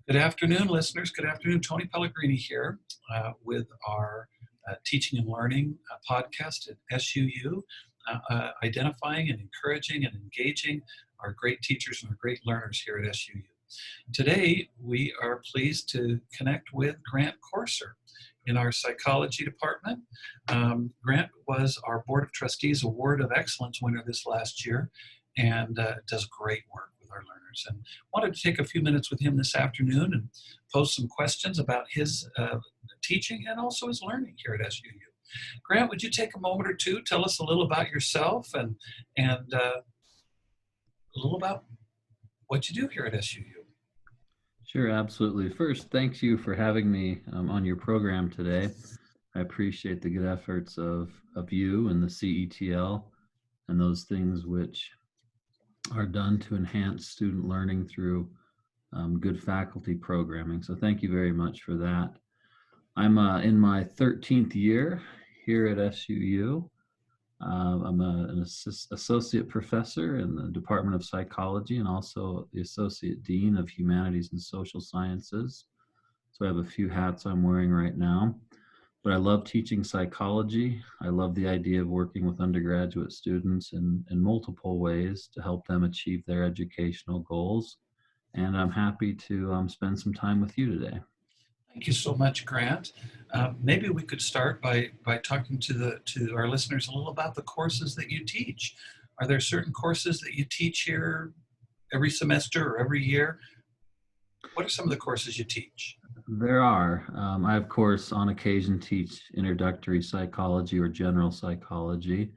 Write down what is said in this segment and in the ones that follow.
Good afternoon, listeners. Good afternoon. Tony Pellegrini here with our Teaching and Learning podcast at SUU, identifying and encouraging and engaging our great teachers and our great learners here at SUU. Today, we are pleased to connect with Grant Corser in our psychology department. Grant was our Board of Trustees Award of Excellence winner this last year and does great work with our learners. And wanted to take a few minutes with him this afternoon and pose some questions about his teaching and also his learning here at SUU. Grant, would you take a moment or two, tell us a little about yourself and a little about what you do here at SUU? Sure, absolutely. First, thank you for having me on your program today. I appreciate the good efforts of you and the CETL and those things which are done to enhance student learning through good faculty programming. So thank you very much for that. I'm in my 13th year here at SUU. I'm an associate professor in the Department of Psychology and also the Associate Dean of Humanities and Social Sciences. So I have a few hats I'm wearing right now. But I love teaching psychology. I love the idea of working with undergraduate students in multiple ways to help them achieve their educational goals. And I'm happy to spend some time with you today. Thank you so much, Grant. Maybe we could start by talking to our listeners a little about the courses that you teach. Are there certain courses that you teach here every semester or every year? What are some of the courses you teach? There are. I, of course, on occasion teach introductory psychology or general psychology.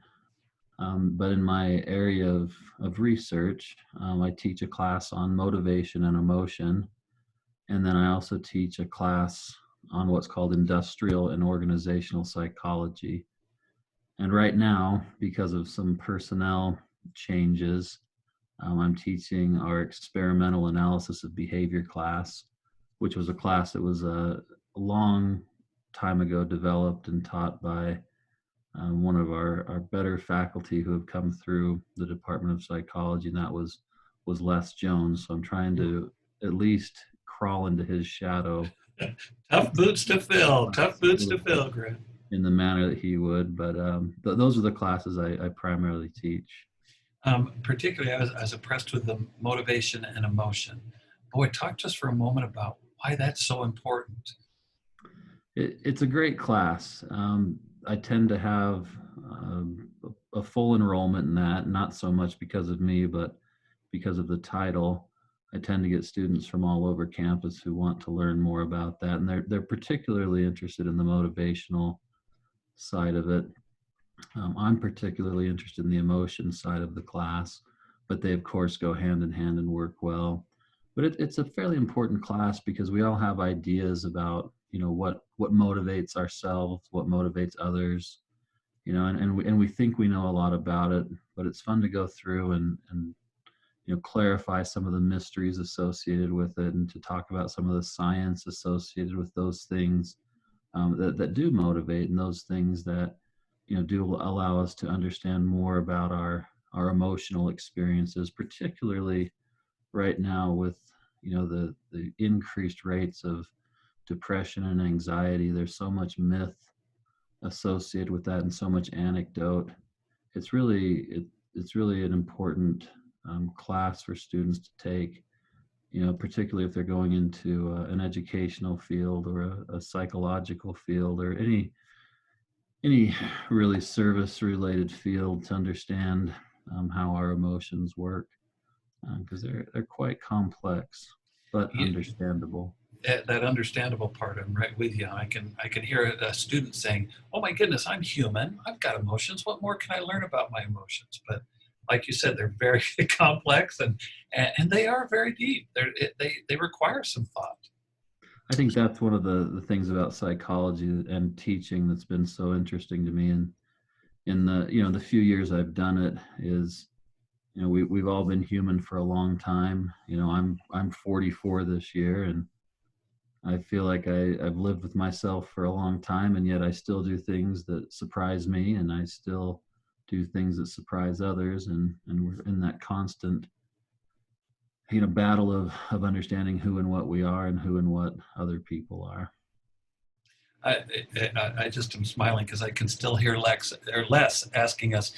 But in my area of research, I teach a class on motivation and emotion. And then I also teach a class on what's called industrial and organizational psychology. And right now, because of some personnel changes, I'm teaching our experimental analysis of behavior class, which was a class that was a long time ago developed and taught by one of our better faculty who have come through the Department of Psychology, and that was Les Jones. So I'm trying to at least crawl into his shadow. Tough boots to fill, Grant. In the manner that he would, but those are the classes I primarily teach. Particularly, I was impressed with the motivation and emotion. Boy, talk to us for a moment about why that's so important. It's a great class. I tend to have a full enrollment in that, not so much because of me, but because of the title. I tend to get students from all over campus who want to learn more about that, and they're particularly interested in the motivational side of it. I'm particularly interested in the emotion side of the class, but they of course go hand in hand and work well. But it's a fairly important class because we all have ideas about, what motivates ourselves, what motivates others, and we think we know a lot about it, but it's fun to go through and clarify some of the mysteries associated with it and to talk about some of the science associated with those things that do motivate, and those things that do allow us to understand more about our emotional experiences, particularly right now with the increased rates of depression and anxiety. There's so much myth associated with that and so much anecdote. It's really an important class for students to take, particularly if they're going into an educational field or a psychological field or any really service related field, to understand how our emotions work, because they're quite complex but understandable. That understandable part, I'm right with you. I can hear a student saying, "Oh my goodness, I'm human. I've got emotions. What more can I learn about my emotions?" But like you said, they're very complex and they are very deep. They require some thought. I think that's one of the things about psychology and teaching that's been so interesting to me. And in the few years I've done it is, we've all been human for a long time. I'm 44 this year, and I feel like I've lived with myself for a long time, and yet I still do things that surprise me, and I still do things that surprise others, and we're in that constant battle of understanding who and what we are and who and what other people are. I, I just am smiling because I can still hear Les asking us,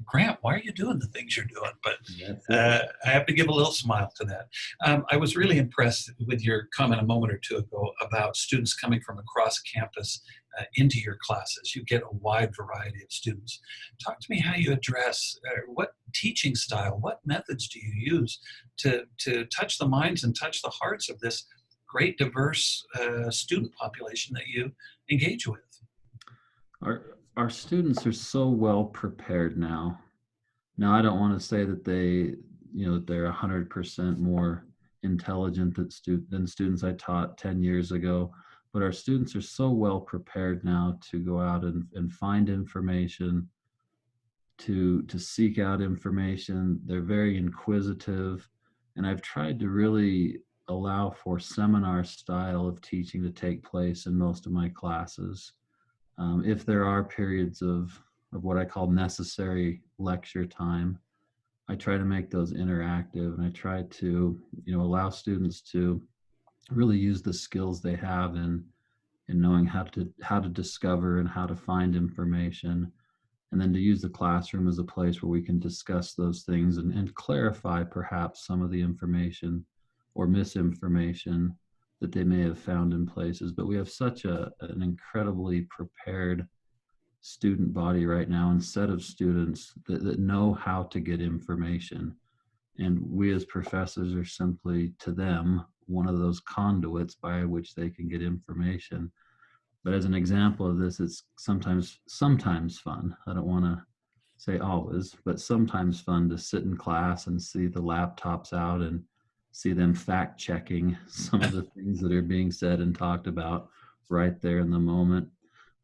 Grant, why are you doing the things you're doing? But That's it. I have to give a little smile to that. I was really impressed with your comment a moment or two ago about students coming from across campus into your classes. You get a wide variety of students. Talk to me how you address what teaching style, what methods do you use to touch the minds and touch the hearts of this great diverse student population that you engage with? Our students are so well prepared now. Now, I don't want to say that they're 100% more intelligent than students I taught 10 years ago, but our students are so well prepared now to go out and find information, to seek out information. They're very inquisitive, and I've tried to really allow for seminar style of teaching to take place in most of my classes. If there are periods of what I call necessary lecture time, I try to make those interactive, and I try to allow students to really use the skills they have in knowing how to discover and how to find information, and then to use the classroom as a place where we can discuss those things and clarify perhaps some of the information or misinformation that they may have found in places. But we have such an incredibly prepared student body right now and set of students that know how to get information. And we as professors are simply, to them, one of those conduits by which they can get information. But as an example of this, it's sometimes fun. I don't want to say always, but sometimes fun to sit in class and see the laptops out and see them fact checking some of the things that are being said and talked about right there in the moment.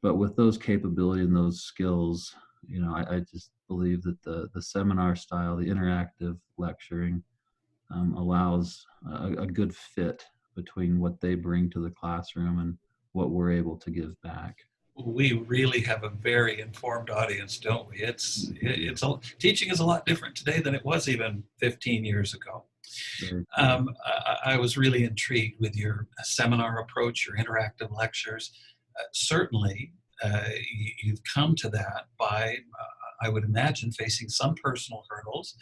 But with those capabilities and those skills, I just believe that the seminar style, the interactive lecturing, allows a good fit between what they bring to the classroom and what we're able to give back. We really have a very informed audience, don't we? Teaching is a lot different today than it was even 15 years ago. I was really intrigued with your seminar approach, your interactive lectures. Certainly, you've come to that by, I would imagine, facing some personal hurdles,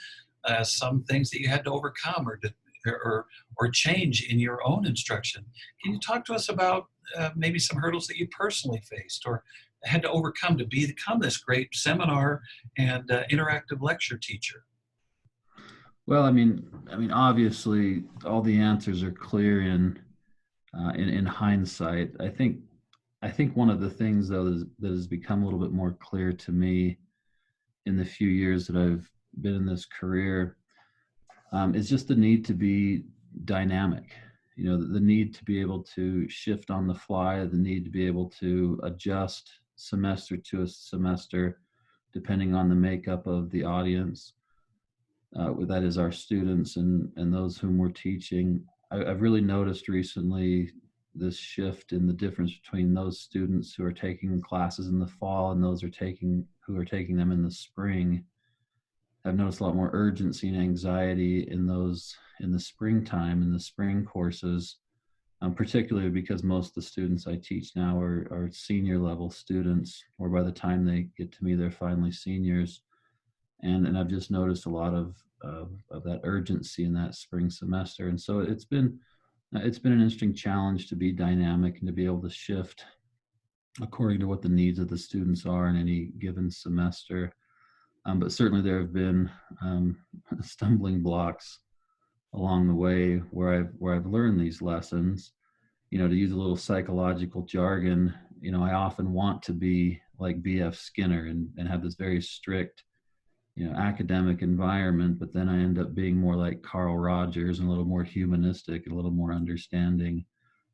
some things that you had to overcome or change in your own instruction. Can you talk to us about maybe some hurdles that you personally faced or had to overcome to become this great seminar and interactive lecture teacher? Well, I mean, obviously, all the answers are clear in hindsight. I think one of the things, though, that has become a little bit more clear to me in the few years that I've been in this career is just the need to be dynamic. The need to be able to shift on the fly, the need to be able to adjust semester to a semester, depending on the makeup of the audience. That is our students and those whom we're teaching. I've really noticed recently this shift in the difference between those students who are taking classes in the fall and those who are taking them in the spring. I've noticed a lot more urgency and anxiety in those in the springtime, in the spring courses, particularly because most of the students I teach now are senior level students, or by the time they get to me, they're finally seniors. And I've just noticed a lot of that urgency in that spring semester. And so it's been an interesting challenge to be dynamic and to be able to shift according to what the needs of the students are in any given semester. But certainly there have been stumbling blocks along the way where I've learned these lessons. To use a little psychological jargon, I often want to be like B.F. Skinner and have this very strict, academic environment, but then I end up being more like Carl Rogers and a little more humanistic and a little more understanding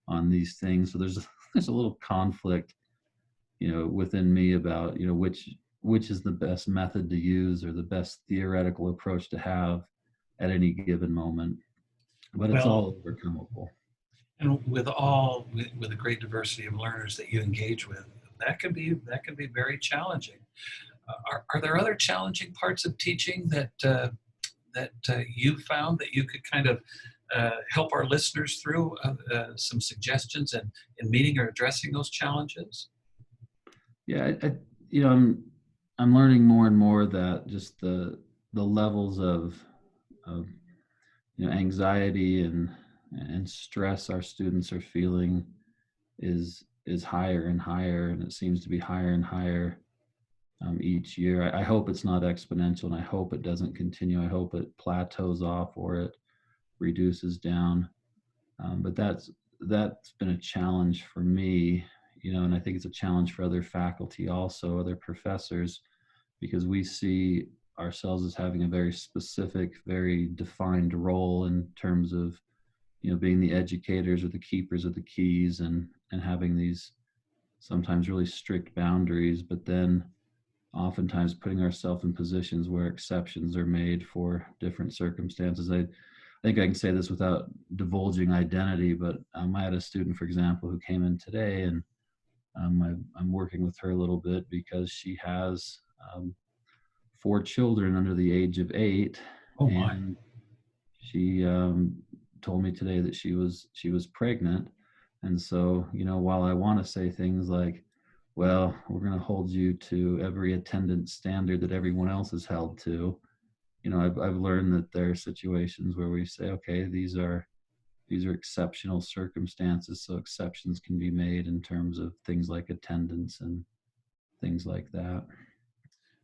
on these things. So there's a little conflict, within me about, which is the best method to use or the best theoretical approach to have at any given moment. But it's all overcomable. And with the great diversity of learners that you engage with, that can be very challenging. Are there other challenging parts of teaching that that you found that you could kind of help our listeners through some suggestions in meeting or addressing those challenges? Yeah, you know, I'm learning more and more that just the levels of anxiety and stress our students are feeling is higher and higher, and it seems to be higher and higher each year. I hope it's not exponential, and I hope it doesn't continue. I hope it plateaus off or it reduces down. But that's been a challenge for me, and I think it's a challenge for other faculty also, other professors, because we see ourselves as having a very specific, very defined role in terms of being the educators or the keepers of the keys, and having these sometimes really strict boundaries, but then oftentimes putting ourselves in positions where exceptions are made for different circumstances. I think I can say this without divulging identity, but I had a student, for example, who came in today, and I'm working with her a little bit because she has 4 children under the age of 8, Oh my. and she told me today that she was pregnant. And so, while I want to say things like, well, we're going to hold you to every attendance standard that everyone else is held to, I've learned that there are situations where we say, okay, these are exceptional circumstances, so exceptions can be made in terms of things like attendance and things like that.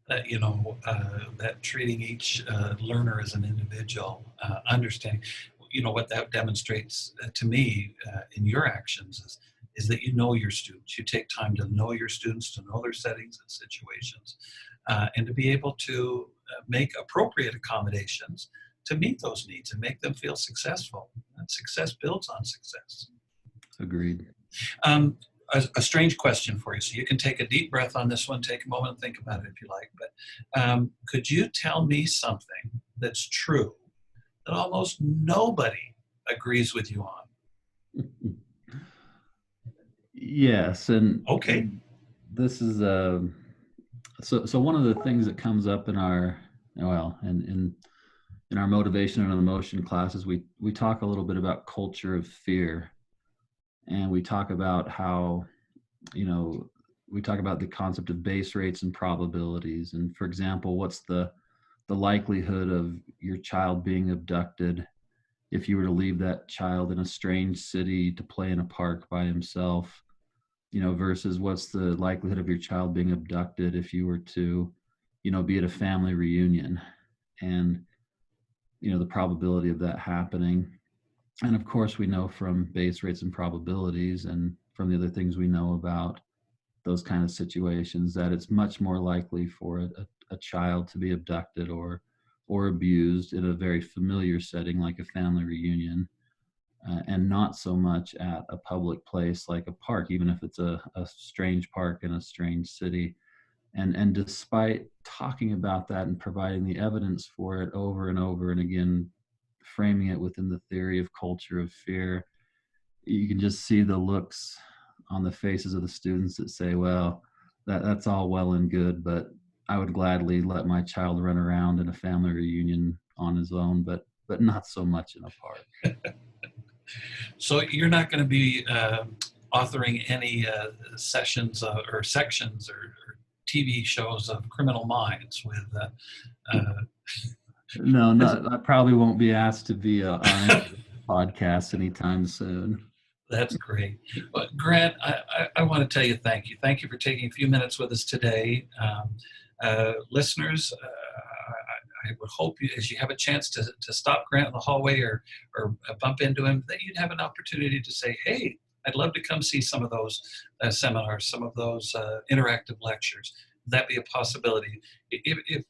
That treating each learner as an individual, understanding, what that demonstrates to me in your actions is that you know your students. You take time to know your students, to know their settings and situations, and to be able to make appropriate accommodations to meet those needs and make them feel successful. And success builds on success. Agreed. Um, a strange question for you, so you can take a deep breath on this one, take a moment and think about it if you like. But could you tell me something that's true that almost nobody agrees with you on? Yes, and Okay. this is so one of the things that comes up in our in our motivation and emotion classes, we talk a little bit about culture of fear, and we talk about how we talk about the concept of base rates and probabilities. And for example, what's the likelihood of your child being abducted if you were to leave that child in a strange city to play in a park by himself, versus what's the likelihood of your child being abducted if you were to, be at a family reunion, and, the probability of that happening. And of course, we know from base rates and probabilities and from the other things we know about those kind of situations that it's much more likely for a child to be abducted or abused in a very familiar setting like a family reunion, and not so much at a public place like a park, even if it's a strange park in a strange city. And despite talking about that and providing the evidence for it over and over and again, framing it within the theory of culture of fear, you can just see the looks on the faces of the students that say, well, that's all well and good, but I would gladly let my child run around in a family reunion on his own, but not so much in a park. So you're not going to be authoring any sessions or sections or TV shows of Criminal Minds with No, I probably won't be asked to be on any podcast anytime soon. That's great. Well, Grant, I want to tell you thank you. Thank you for taking a few minutes with us today. Listeners, I would hope as you have a chance to stop Grant in the hallway or bump into him, that you'd have an opportunity to say, hey, I'd love to come see some of those seminars, some of those interactive lectures. Would that be a possibility? If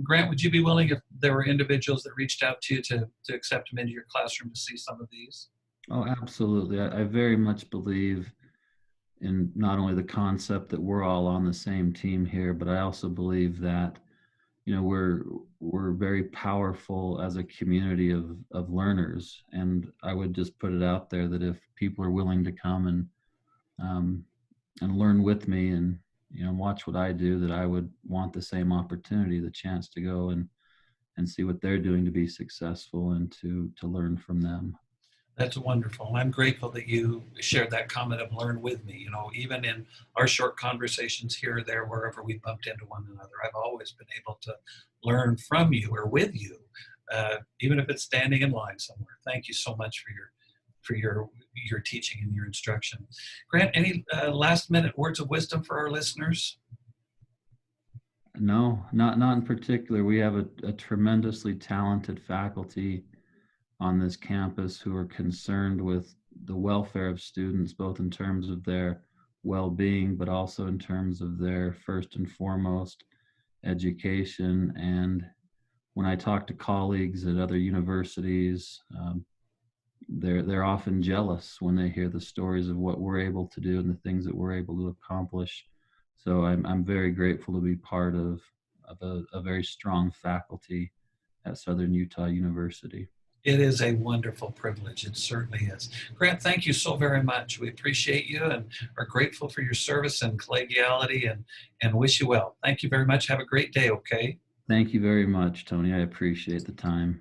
Grant, would you be willing, if there were individuals that reached out to you to accept them into your classroom to see some of these? Oh, absolutely. I very much believe in not only the concept that we're all on the same team here, but I also believe that, we're very powerful as a community of learners. And I would just put it out there that if people are willing to come and learn with me and, watch what I do, that I would want the same opportunity, the chance to go and and see what they're doing to be successful and to learn from them. That's wonderful. I'm grateful that you shared that comment of learn with me. You know, even in our short conversations here or there, wherever we bumped into one another, I've always been able to learn from you or with you, even if it's standing in line somewhere. Thank you so much for your teaching and your instruction. Grant, any last minute words of wisdom for our listeners? No, not in particular. We have a tremendously talented faculty on this campus who are concerned with the welfare of students, both in terms of their well-being, but also in terms of their first and foremost education. And when I talk to colleagues at other universities, they're often jealous when they hear the stories of what we're able to do and the things that we're able to accomplish. So I'm very grateful to be part of a very strong faculty at Southern Utah University. It is a wonderful privilege. It certainly is. Grant, thank you so very much. We appreciate you and are grateful for your service and collegiality and wish you well. Thank you very much. Have a great day, okay? Thank you very much, Tony. I appreciate the time.